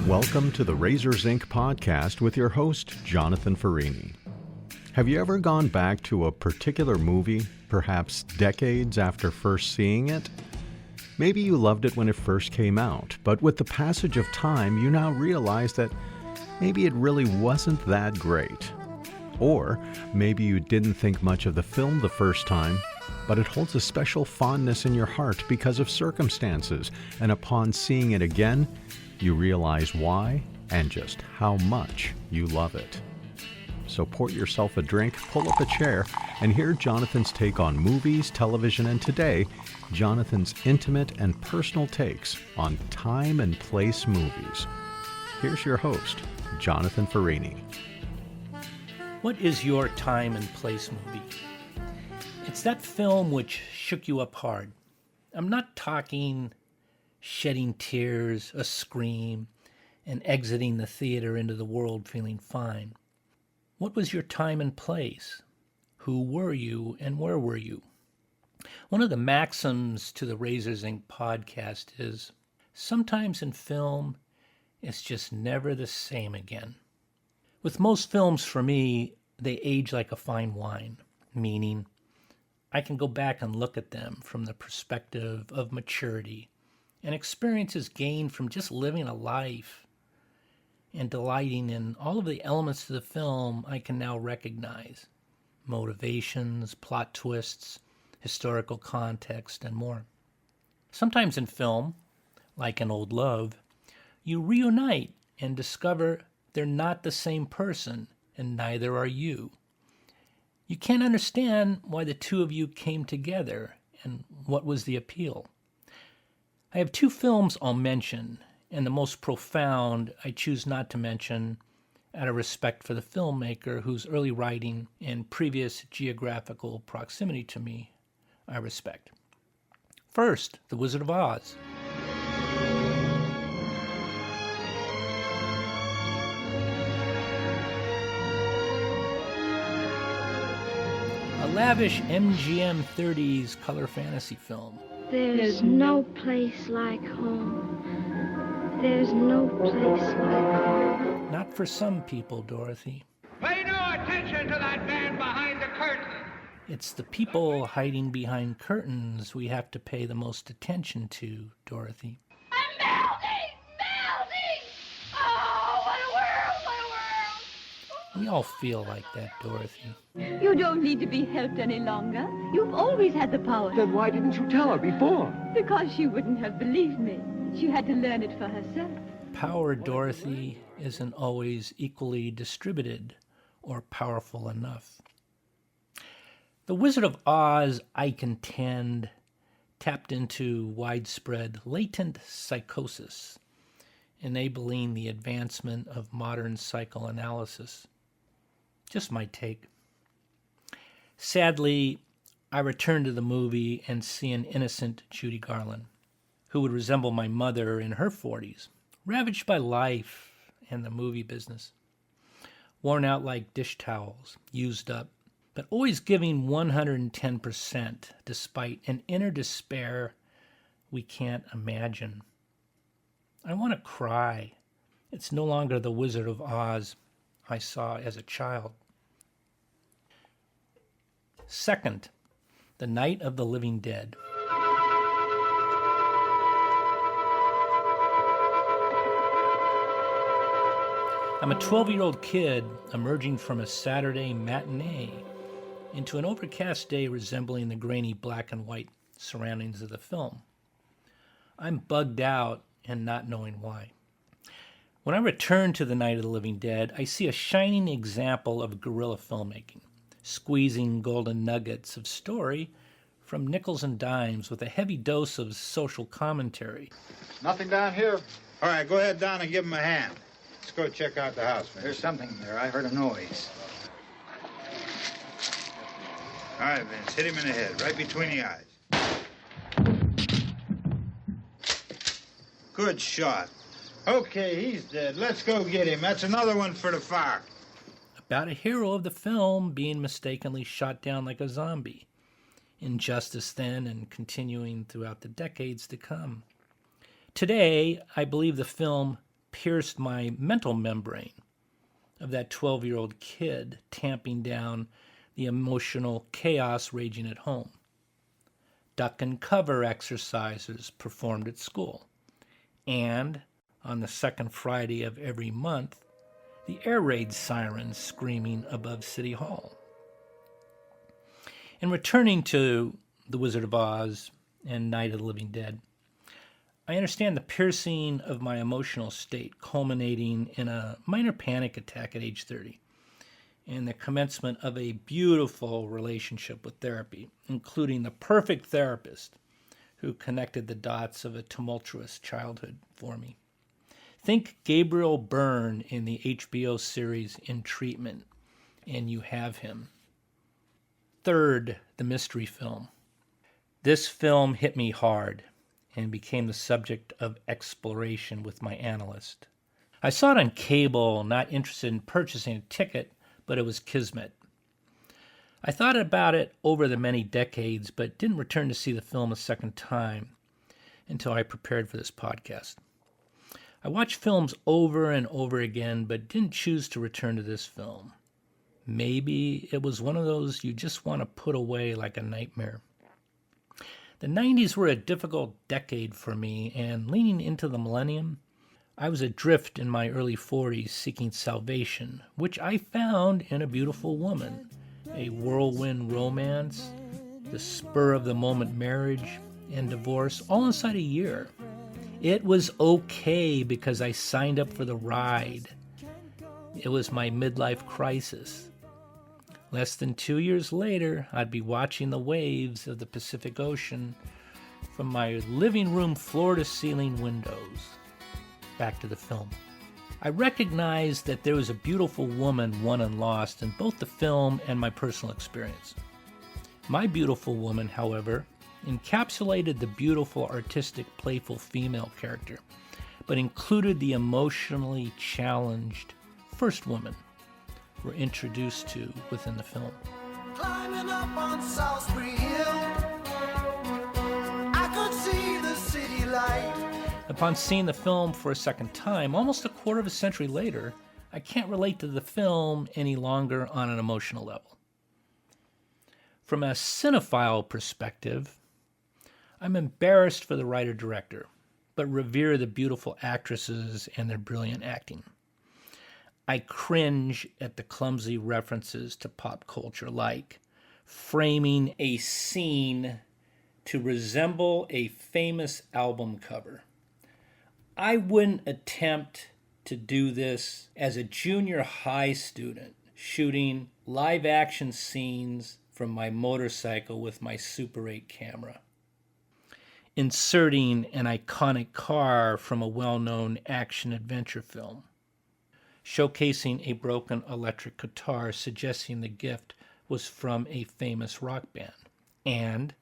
Welcome to the Razors Inc. podcast with your host, Jonathan Farini. Have you ever gone back to a particular movie, perhaps decades after first seeing it? Maybe you loved it when it first came out, but with the passage of time, you now realize that maybe it really wasn't that great. Or maybe you didn't think much of the film the first time, but it holds a special fondness in your heart because of circumstances, and upon seeing it again, you realize why and just how much you love it. So pour yourself a drink, pull up a chair, and hear Jonathan's take on movies, television, and today, Jonathan's intimate and personal takes on time and place movies. Here's your host, Jonathan Farini. What is your time and place movie? It's that film which shook you up hard. I'm not talking shedding tears, a scream, and exiting the theater into the world feeling fine. What was your time and place? Who were you and where were you? One of the maxims to the Razors Inc. podcast is, sometimes in film, it's just never the same again. With most films, for me, they age like a fine wine, meaning I can go back and look at them from the perspective of maturity and experiences gained from just living a life and delighting in all of the elements of the film I can now recognize: motivations, plot twists, historical context, and more. Sometimes in film, like an old love, you reunite and discover they're not the same person, and neither are you. You can't understand why the two of you came together and what was the appeal. I have two films I'll mention, and the most profound I choose not to mention out of respect for the filmmaker whose early writing and previous geographical proximity to me I respect. First, The Wizard of Oz. A lavish MGM 30s color fantasy film. There's no place like home. There's no place like home. Not for some people, Dorothy. Pay no attention to that man behind the curtain. It's the people hiding behind curtains we have to pay the most attention to, Dorothy. I'm melting! Melting! Oh, what a world! What a world! We all feel like that, Dorothy. You don't need to be helped any longer. You've always had the power. Then why didn't you tell her before? Because she wouldn't have believed me. She had to learn it for herself. Power, Dorothy, isn't always equally distributed or powerful enough. The Wizard of Oz, I contend, tapped into widespread latent psychosis, enabling the advancement of modern psychoanalysis. Just my take. Sadly, I return to the movie and see an innocent Judy Garland, who would resemble my mother in her 40s, ravaged by life and the movie business, worn out like dish towels, used up, but always giving 110% despite an inner despair we can't imagine. I want to cry. It's no longer the Wizard of Oz I saw as a child. Second, The Night of the Living Dead. I'm a 12-year-old kid emerging from a Saturday matinee into an overcast day resembling the grainy black and white surroundings of the film. I'm bugged out and not knowing why. When I return to The Night of the Living Dead, I see a shining example of guerrilla filmmaking, squeezing golden nuggets of story from nickels and dimes with a heavy dose of social commentary. Nothing down here? All right, go ahead down and give him a hand. Let's go check out the house, man. There's something there. I heard a noise. All right, Vince, hit him in the head, right between the eyes. Good shot. Okay, he's dead. Let's go get him. That's another one for the fire. About a hero of the film being mistakenly shot down like a zombie. Injustice then and continuing throughout the decades to come. Today, I believe the film pierced my mental membrane of that 12-year-old kid tamping down the emotional chaos raging at home. Duck and cover exercises performed at school. And on the second Friday of every month, the air raid sirens screaming above City Hall. In returning to The Wizard of Oz and Night of the Living Dead, I understand the piercing of my emotional state culminating in a minor panic attack at age 30 and the commencement of a beautiful relationship with therapy, including the perfect therapist who connected the dots of a tumultuous childhood for me. Think Gabriel Byrne in the HBO series In Treatment, and you have him. Third, the mystery film. This film hit me hard and became the subject of exploration with my analyst. I saw it on cable, not interested in purchasing a ticket, but it was kismet. I thought about it over the many decades, but didn't return to see the film a second time until I prepared for this podcast. I watched films over and over again, but didn't choose to return to this film. Maybe it was one of those you just want to put away like a nightmare. The 90s were a difficult decade for me, and leaning into the millennium, I was adrift in my early 40s seeking salvation, which I found in a beautiful woman, a whirlwind romance, the spur-of-the-moment marriage, and divorce all inside a year. It was okay because I signed up for the ride. It was my midlife crisis. Less than 2 years later, I'd be watching the waves of the Pacific Ocean from my living room floor-to-ceiling windows. Back to the film. I recognized that there was a beautiful woman won and lost in both the film and my personal experience. My beautiful woman, however, encapsulated the beautiful, artistic, playful female character, but included the emotionally challenged first woman we're introduced to within the film. Climbing up on Salisbury Hill, I could see the city light. Upon seeing the film for a second time, almost a quarter of a century later, I can't relate to the film any longer on an emotional level. From a cinephile perspective, I'm embarrassed for the writer-director, but revere the beautiful actresses and their brilliant acting. I cringe at the clumsy references to pop culture, like framing a scene to resemble a famous album cover. I wouldn't attempt to do this as a junior high student shooting live action scenes from my motorcycle with my Super 8 camera. Inserting an iconic car from a well-known action-adventure film. Showcasing a broken electric guitar suggesting the gift was from a famous rock band. And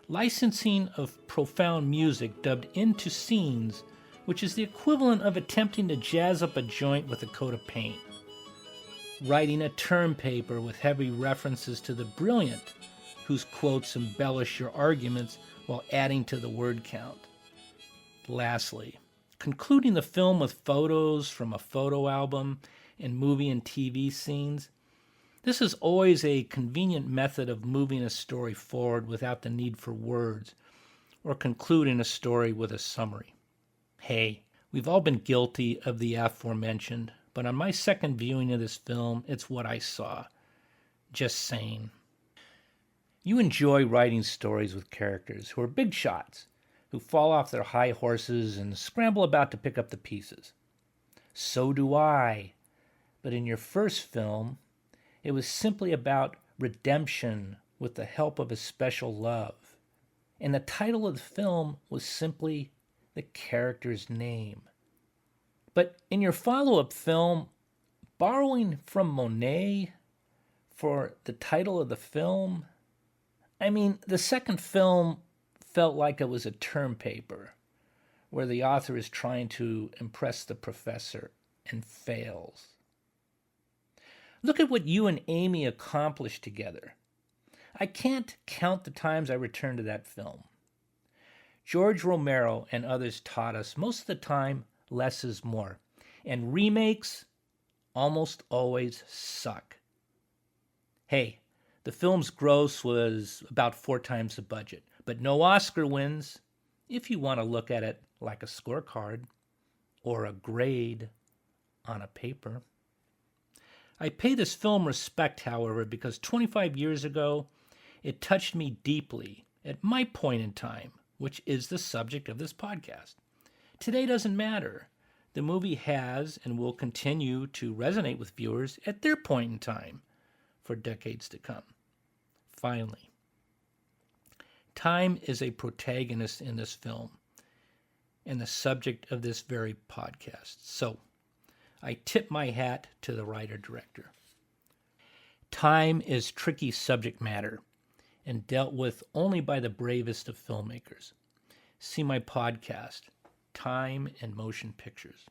licensing of profound music dubbed into scenes, which is the equivalent of attempting to jazz up a joint with a coat of paint. Writing a term paper with heavy references to the brilliant, whose quotes embellish your arguments while adding to the word count. Lastly, concluding the film with photos from a photo album and movie and TV scenes. This is always a convenient method of moving a story forward without the need for words, or concluding a story with a summary. Hey, we've all been guilty of the aforementioned, but on my second viewing of this film, it's what I saw. Just saying. You enjoy writing stories with characters who are big shots, who fall off their high horses and scramble about to pick up the pieces. So do I. But in your first film, it was simply about redemption with the help of a special love. And the title of the film was simply the character's name. But in your follow-up film, borrowing from Monet for the title of the film, the second film felt like it was a term paper where the author is trying to impress the professor and fails. Look at what you and Amy accomplished together. I can't count the times I returned to that film. George Romero and others taught us most of the time less is more. And remakes almost always suck. Hey, the film's gross was about 4 times the budget, but no Oscar wins if you want to look at it like a scorecard or a grade on a paper. I pay this film respect, however, because 25 years ago, it touched me deeply at my point in time, which is the subject of this podcast. Today doesn't matter. The movie has and will continue to resonate with viewers at their point in time for decades to come. Finally, time is a protagonist in this film and the subject of this very podcast. So, I tip my hat to the writer-director. Time is tricky subject matter and dealt with only by the bravest of filmmakers. See my podcast, Time and Motion Pictures.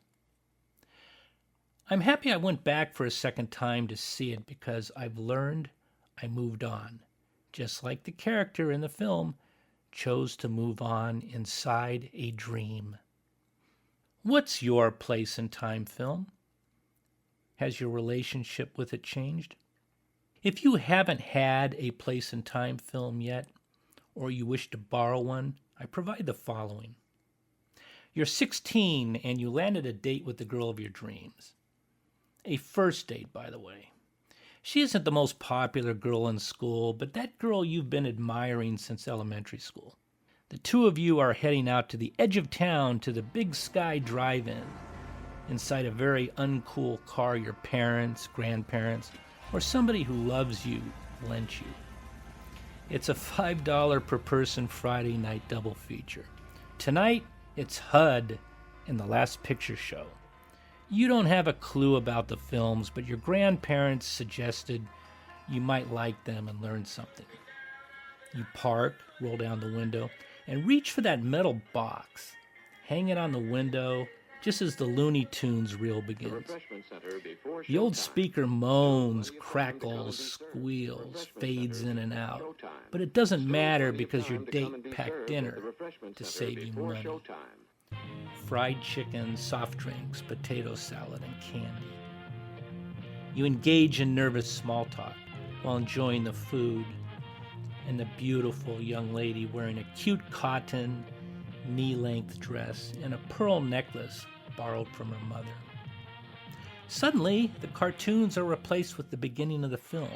I'm happy I went back for a second time to see it because I've learned I moved on, just like the character in the film chose to move on inside a dream. What's your place in time film? Has your relationship with it changed? If you haven't had a place in time film yet, or you wish to borrow one, I provide the following. You're 16 and you landed a date with the girl of your dreams. A first date, by the way. She isn't the most popular girl in school, but that girl you've been admiring since elementary school. The two of you are heading out to the edge of town to the Big Sky Drive-In, inside a very uncool car your parents, grandparents, or somebody who loves you lent you. It's a $5 per person Friday night double feature. Tonight, it's HUD and The Last Picture Show. You don't have a clue about the films, but your grandparents suggested you might like them and learn something. You park, roll down the window, and reach for that metal box. Hang it on the window just as the Looney Tunes reel begins. The old speaker moans, crackles, squeals, fades in and out. But it doesn't matter because your date packed dinner to save you money. Fried chicken, soft drinks, potato salad, and candy. You engage in nervous small talk while enjoying the food and the beautiful young lady wearing a cute cotton, knee-length dress and a pearl necklace borrowed from her mother. Suddenly, the cartoons are replaced with the beginning of the film.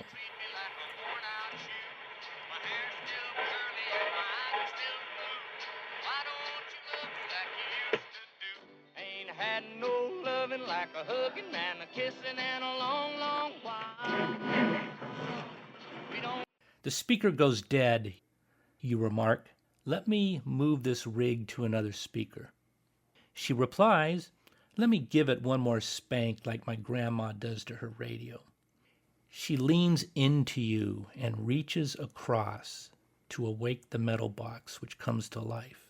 The speaker goes dead. You remark, "Let me move this rig to another speaker." She replies, "Let me give it one more spank like my grandma does to her radio." She leans into you and reaches across to awake the metal box, which comes to life.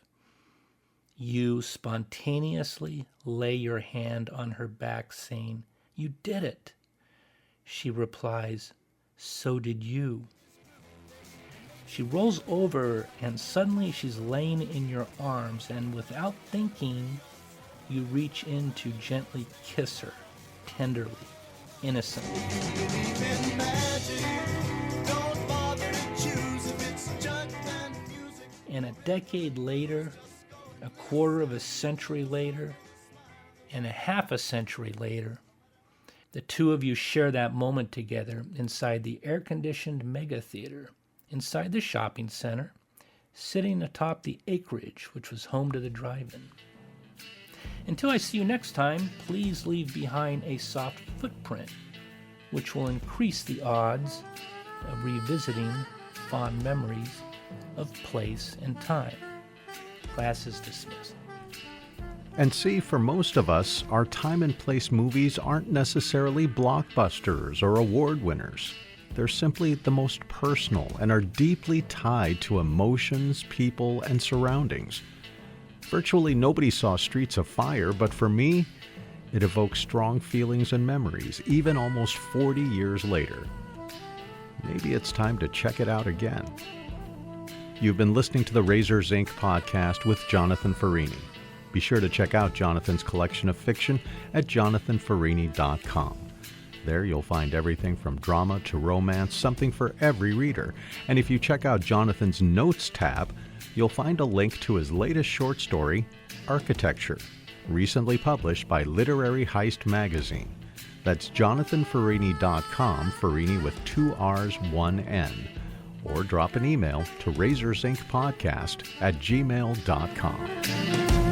You spontaneously lay your hand on her back, saying, "You did it." She replies, "So did you." She rolls over and suddenly she's laying in your arms, and without thinking, you reach in to gently kiss her, tenderly, innocently. And a decade later, a quarter of a century later, and a half a century later, the two of you share that moment together inside the air-conditioned mega theater, inside the shopping center, sitting atop the acreage which was home to the drive-in. Until I see you next time, please leave behind a soft footprint, which will increase the odds of revisiting fond memories of place and time. Class is dismissed. And see, for most of us, our time and place movies aren't necessarily blockbusters or award winners. They're simply the most personal and are deeply tied to emotions, people, and surroundings. Virtually nobody saw Streets of Fire, but for me, it evokes strong feelings and memories, even almost 40 years later. Maybe it's time to check it out again. You've been listening to the Razors Inc. podcast with Jonathan Farini. Be sure to check out Jonathan's collection of fiction at jonathanfarini.com. There you'll find everything from drama to romance, something for every reader. And if you check out Jonathan's Notes tab, you'll find a link to his latest short story, Architecture, recently published by Literary Heist magazine. That's jonathanfarini.com, Farini with 2 R's, 1 N. Or drop an email to razorsincpodcast@gmail.com.